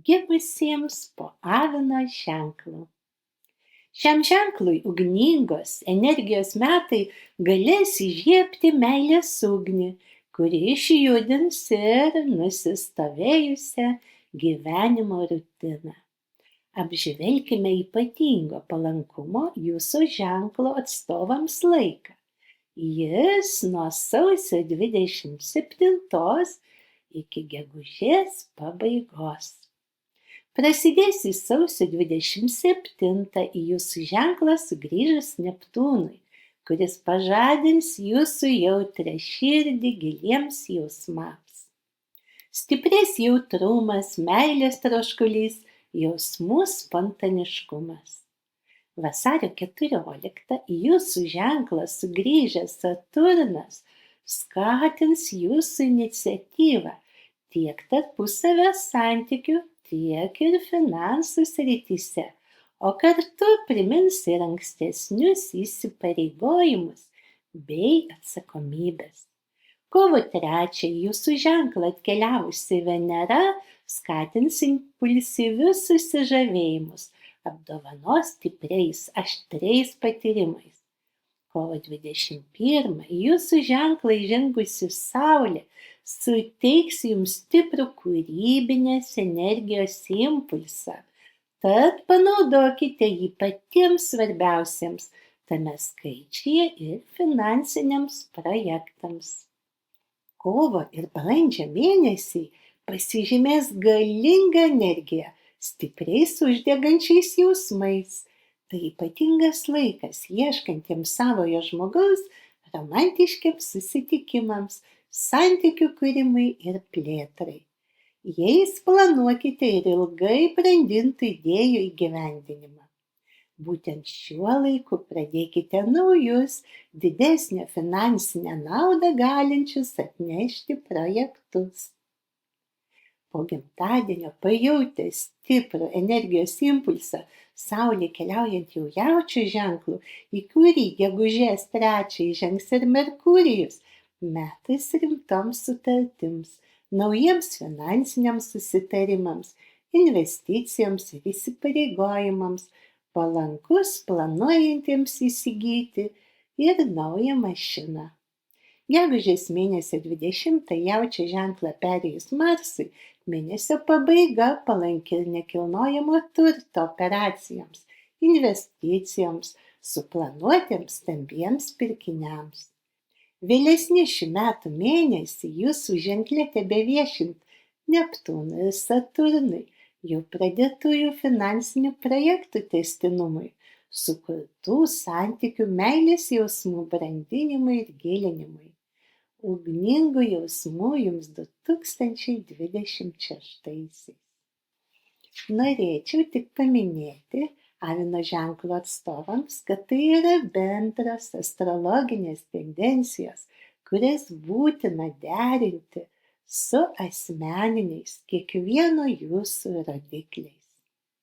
gimusiems po avino ženklu. Šiam ženklui ugningos energijos metai galės įžiebti meilės ugnį, kuri išjudins ir nusistovėjusią gyvenimo rutiną. Apžvelkime ypatingo palankumo jūsų ženklo atstovams laiką. Jis nuo sausio 27 iki gegužės pabaigos. Prasidės į sausio 27 į jūsų ženklą sugrįžus Neptūnui, kuris pažadins jūsų jautrią širdį giliems jausmams. Stiprės jautrumas, meilės troškulys, jausmų spontaniškumas. Vasario 14 į jūsų ženklą sugrįžęs Saturnas skatins jūsų iniciatyvą tiek tarpusavio santykių, tiek ir finansų srityse, o kartu primins ir ankstesnius įsipareigojimus bei atsakomybės. Kovo 3 jūsų ženklą atkeliavusi Venera skatins impulsyvius susižavėjimus, apdovanos stipriais, aštriais patyrimais. Kovo 21 jūsų ženklą įžengusi Saulė suteiks jums stiprų kūrybinės energijos impulsą, tad panaudokite jį patiems svarbiausiems tame skaičiuje ir finansiniams projektams. Kovo ir balandžio mėnesiai pasižymės galinga energija, stipriais uždegančiais jausmais. Tai ypatingas laikas ieškantiems savojo žmogaus, romantiškiams susitikimams, santykių kūrimui ir plėtrai. Jais planuokite ir ilgai brandintų idėjų įgyvendinimą. Būtent šiuo laiku pradėkite naujus, didesnę finansinę naudą galinčius atnešti projektus. Po gimtadienio pajautę stiprų energijos impulsą, Saulė keliaujant jau Jaučių ženklu, į kurį gegužės 3 įžengs ir Merkurijus, metais rimtoms sutartims, naujiems finansiniams susitarimams, investicijoms ir įsipareigojimams, palankus planuojantiems įsigyti ir naują mašiną. Gegužės mėnesio 20 Jaučio ženklą perėjus Marsui, mėnesio pabaiga palanki nekilnojamo turto operacijoms, investicijoms, suplanuotiems stambiems pirkiniams. Vėlesni šių metų mėnesį jūsų ženkle tebeviešint Neptūnui ir Saturnui, jau pradėtųjų finansinių projektų tęstinumui, sukurtų santykių meilės jausmų brandinimui ir gilinimui. Ugningų jausmų jums 2026. Norėčiau tik paminėti avino ženklo atstovams, kad tai yra bendros astrologinės tendencijos, kurias būtina derinti su asmeniniais kiekvieno jūsų rodikliais.